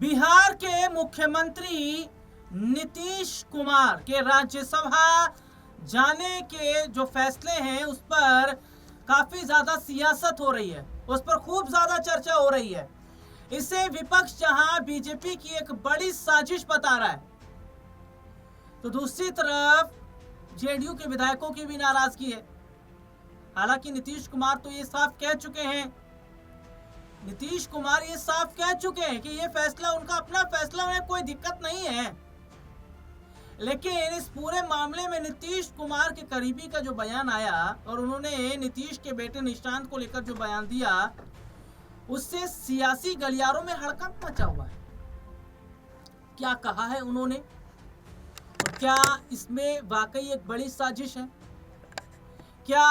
बिहार के मुख्यमंत्री नीतीश कुमार के राज्यसभा जाने के जो फैसले हैं उस पर काफी ज्यादा सियासत हो रही है, उस पर खूब ज्यादा चर्चा हो रही है। इसे विपक्ष जहां बीजेपी की एक बड़ी साजिश बता रहा है, तो दूसरी तरफ जेडीयू के विधायकों की भी नाराजगी है। हालांकि नीतीश कुमार तो ये साफ कह चुके हैं कि ये फैसला उनका अपना फैसला, उन्हें कोई दिक्कत नहीं है। लेकिन इस पूरे मामले में नीतीश कुमार के करीबी का जो बयान आया और उन्होंने नीतीश के बेटे निशांत को लेकर जो बयान दिया, उससे सियासी गलियारों में हड़कंप मचा हुआ है। क्या कहा है उन्होंने और क्या इसमें वाकई एक बड़ी साजिश है? क्या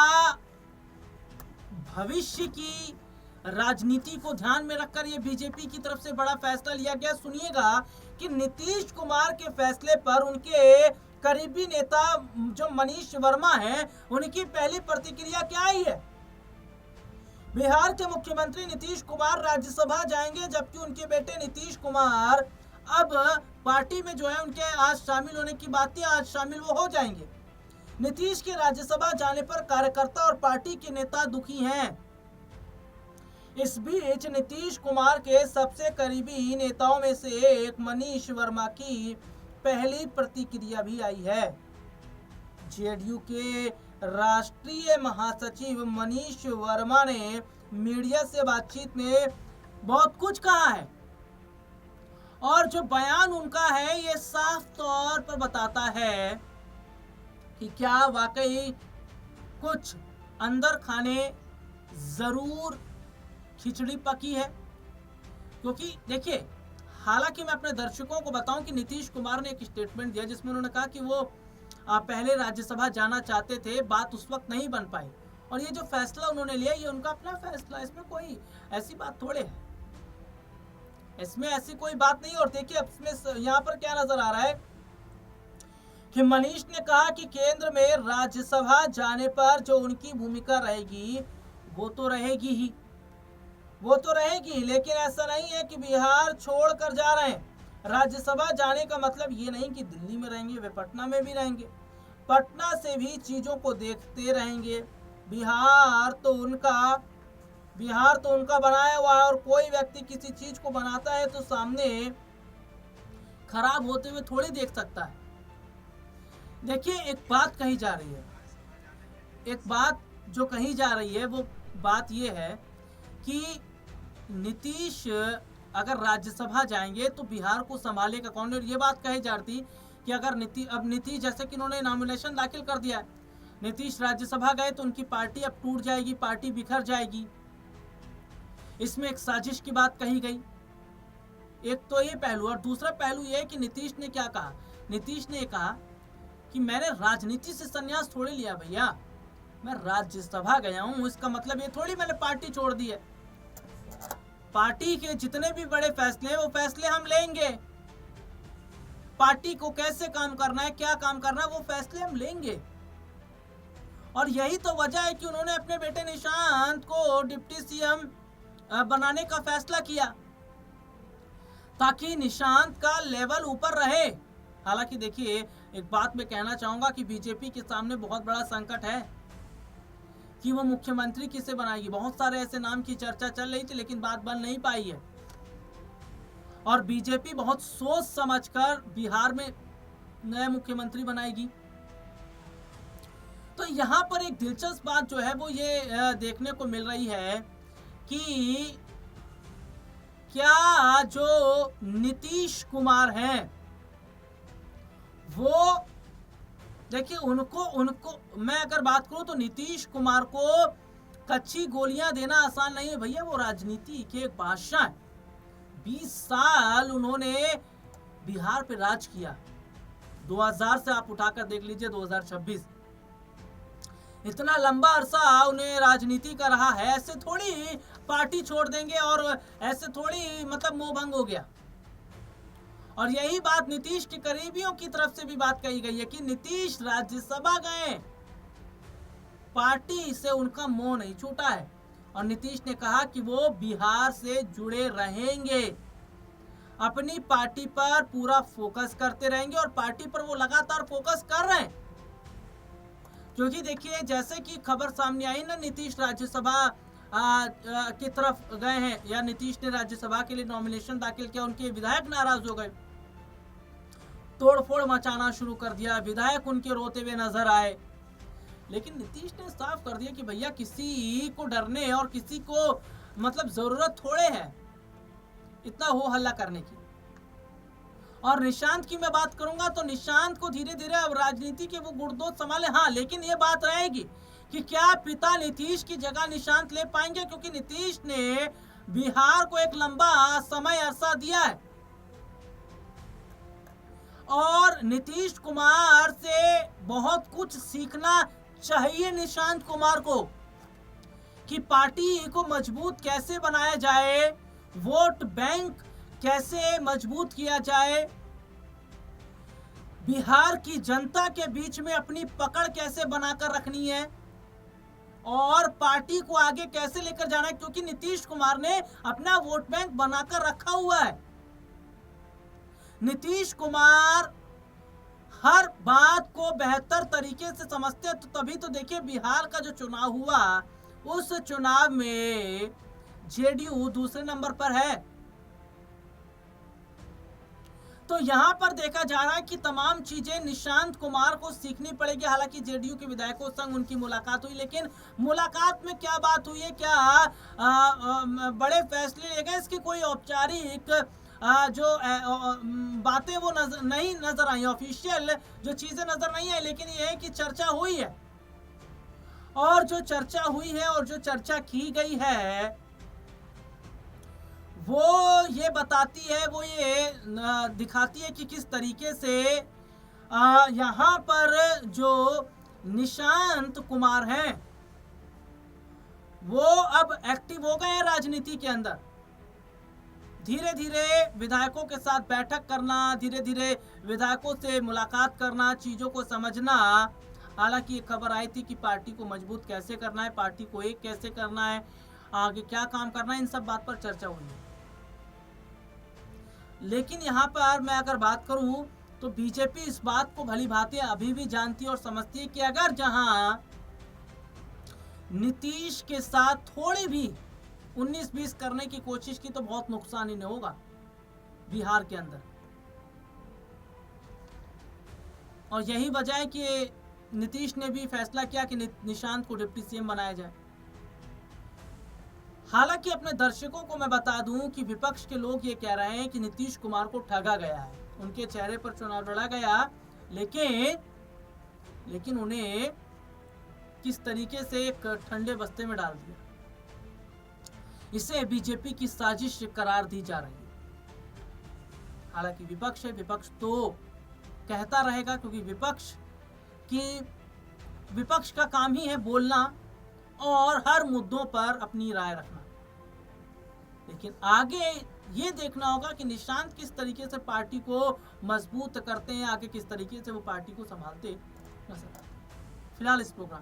भविष्य की राजनीति को ध्यान में रखकर यह बीजेपी की तरफ से बड़ा फैसला लिया गया? सुनिएगा कि नीतीश कुमार के फैसले पर उनके करीबी नेता जो मनीष वर्मा हैं, उनकी पहली प्रतिक्रिया क्या आई है। बिहार के मुख्यमंत्री नीतीश कुमार राज्यसभा जाएंगे, जबकि उनके बेटे नीतीश कुमार अब पार्टी में जो है उनके आज शामिल होने की बात थी, आज शामिल वो हो जाएंगे। नीतीश के राज्यसभा जाने पर कार्यकर्ता और पार्टी के नेता दुखी हैं। इस बीच नीतीश कुमार के सबसे करीबी नेताओं में से एक मनीष वर्मा की पहली प्रतिक्रिया भी आई है। जेडीयू के राष्ट्रीय महासचिव मनीष वर्मा ने मीडिया से बातचीत में बहुत कुछ कहा है और जो बयान उनका है ये साफ तौर पर बताता है कि क्या वाकई कुछ अंदर खाने जरूर खिचड़ी पकी है। क्योंकि देखिए, हालांकि मैं अपने दर्शकों को बताऊं कि नीतीश कुमार ने एक स्टेटमेंट दिया जिसमें उन्होंने कहा कि वो पहले राज्यसभा जाना चाहते थे, बात उस वक्त नहीं बन पाई और ये जो फैसला उन्होंने लिया ये उनका अपना फैसला, इसमें कोई ऐसी बात थोड़े है, इसमें ऐसी कोई बात नहीं। और देखिए इसमें यहाँ पर क्या नजर आ रहा है कि मनीष ने कहा कि केंद्र में राज्यसभा जाने पर जो उनकी भूमिका रहेगी वो तो रहेगी, लेकिन ऐसा नहीं है कि बिहार छोड़कर जा रहे हैं। राज्यसभा जाने का मतलब ये नहीं कि दिल्ली में रहेंगे, वे पटना में भी रहेंगे, पटना से भी चीजों को देखते रहेंगे। बिहार तो उनका बनाया हुआ है और कोई व्यक्ति किसी चीज को बनाता है तो सामने खराब होते हुए थोड़ी देख सकता है। देखिए, एक बात कही जा रही है, वो बात ये है कि नीतीश अगर राज्यसभा जाएंगे तो बिहार को संभालेगा कौन। और ये बात कही जाती कि अगर नीतीश जैसे कि उन्होंने नॉमिनेशन दाखिल कर दिया है, नीतीश राज्यसभा गए तो उनकी पार्टी अब टूट जाएगी, पार्टी बिखर जाएगी। इसमें एक साजिश की बात कही गई। एक तो ये पहलू, और दूसरा पहलू ये है कि नीतीश ने क्या कहा। नीतीश ने कहा कि मैंने राजनीति से संन्यास थोड़ी लिया भैया, मैं राज्यसभा गया हूं, इसका मतलब ये थोड़ी मैंने पार्टी छोड़ दी है। पार्टी के जितने भी बड़े फैसले हैं वो फैसले हम लेंगे, पार्टी को कैसे काम करना है, क्या काम करना है, वो फैसले हम लेंगे। और यही तो वजह है कि उन्होंने अपने बेटे निशांत को डिप्टी सीएम बनाने का फैसला किया ताकि निशांत का लेवल ऊपर रहे। हालांकि देखिए, एक बात मैं कहना चाहूंगा कि बीजेपी के सामने बहुत बड़ा संकट है कि वो मुख्यमंत्री किसे बनाएगी। बहुत सारे ऐसे नाम की चर्चा चल रही थी लेकिन बात बन नहीं पाई है और बीजेपी बहुत सोच समझकर बिहार में नया मुख्यमंत्री बनाएगी। तो यहाँ पर एक दिलचस्प बात जो है वो ये देखने को मिल रही है कि क्या जो नीतीश कुमार हैं वो, देखिए उनको मैं अगर बात करूं तो नीतीश कुमार को कच्ची गोलियां देना आसान नहीं है भैया। वो राजनीति के एक बादशाह हैं। 20 साल उन्होंने बिहार पे राज किया, 2000 से आप उठाकर देख लीजिए 2026, इतना लंबा अरसा उन्हें राजनीति का रहा है। ऐसे थोड़ी पार्टी छोड़ देंगे और ऐसे थोड़ी मतलब मोह भंग हो गया। और यही बात नीतीश के करीबियों की तरफ से भी बात कही गई है कि नीतीश राज्यसभा गए, पार्टी से उनका मोह नहीं छूटा है और नीतीश ने कहा कि वो बिहार से जुड़े रहेंगे। अपनी पार्टी पर पूरा फोकस करते रहेंगे और पार्टी पर वो लगातार फोकस कर रहे हैं। क्योंकि देखिए, जैसे कि खबर सामने आई ना, नीतीश राज्यसभा की तरफ गए हैं, या नीतीश ने राज्यसभा के लिए नॉमिनेशन दाखिल किया, उनके विधायक नाराज हो गए, तोड़फोड़ मचाना शुरू कर दिया, विधायक उनके रोते हुए नजर आए। लेकिन नीतीश ने साफ कर दिया कि भैया किसी को डरने और किसी को मतलब जरूरत थोड़े है इतना हो हल्ला करने की। और निशांत की मैं बात करूंगा तो निशांत को धीरे धीरे अब राजनीति के वो गुड़दोज संभाले। हाँ, लेकिन ये बात रहेगी कि क्या पिता नीतीश की जगह निशांत ले पाएंगे, क्योंकि नीतीश ने बिहार को एक लंबा समय अरसा दिया है और नीतीश कुमार से बहुत कुछ सीखना चाहिए निशांत कुमार को कि पार्टी को मजबूत कैसे बनाया जाए, वोट बैंक कैसे मजबूत किया जाए, बिहार की जनता के बीच में अपनी पकड़ कैसे बनाकर रखनी है और पार्टी को आगे कैसे लेकर जाना है, क्योंकि नीतीश कुमार ने अपना वोट बैंक बनाकर रखा हुआ है। नीतीश कुमार हर बात को बेहतर तरीके से समझते हैं, तो तभी तो देखिए बिहार का जो चुनाव हुआ उस चुनाव में जेडीयू दूसरे नंबर पर है। तो यहां पर देखा जा रहा है कि तमाम चीजें निशांत कुमार को सीखनी पड़ेगी। हालांकि जेडीयू के विधायकों संग उनकी मुलाकात हुई, लेकिन मुलाकात में क्या बात हुई है, क्या बड़े फैसले लिए गए, इसकी कोई औपचारिक जो बातें वो नहीं नजर आई, ऑफिशियल जो चीजें नजर नहीं आई। लेकिन ये है कि चर्चा हुई है, और जो चर्चा हुई है और जो चर्चा की गई है वो ये बताती है, वो ये दिखाती है कि किस तरीके से यहाँ पर जो निशांत कुमार हैं वो अब एक्टिव हो गए हैं राजनीति के अंदर। धीरे धीरे विधायकों के साथ बैठक करना, धीरे धीरे विधायकों से मुलाकात करना, चीज़ों को समझना। हालांकि ये खबर आई थी कि पार्टी को मजबूत कैसे करना है, पार्टी को एक कैसे करना है, आगे क्या काम करना है, इन सब बात पर चर्चा हुई है। लेकिन यहाँ पर मैं अगर बात करूँ तो बीजेपी इस बात को भली भांति अभी भी जानती है और समझती है कि अगर जहां नीतीश के साथ थोड़ी भी 19-20 करने की कोशिश की तो बहुत नुकसान ही नहीं होगा बिहार के अंदर। और यही वजह है कि नीतीश ने भी फैसला किया कि निशांत को डिप्टी सीएम बनाया जाए। हालांकि अपने दर्शकों को मैं बता दूं कि विपक्ष के लोग ये कह रहे हैं कि नीतीश कुमार को ठगा गया है, उनके चेहरे पर चुनाव लड़ा गया, लेकिन उन्हें किस तरीके से एक ठंडे बस्ते में डाल दिया। इसे बीजेपी की साजिश करार दी जा रही है। हालांकि विपक्ष है, विपक्ष तो कहता रहेगा, क्योंकि विपक्ष का काम ही है बोलना और हर मुद्दों पर अपनी राय रखना। लेकिन आगे ये देखना होगा कि निशांत किस तरीके से पार्टी को मजबूत करते हैं, आगे किस तरीके से वो पार्टी को संभालते नजर आते हैं। फिलहाल इस प्रोग्राम में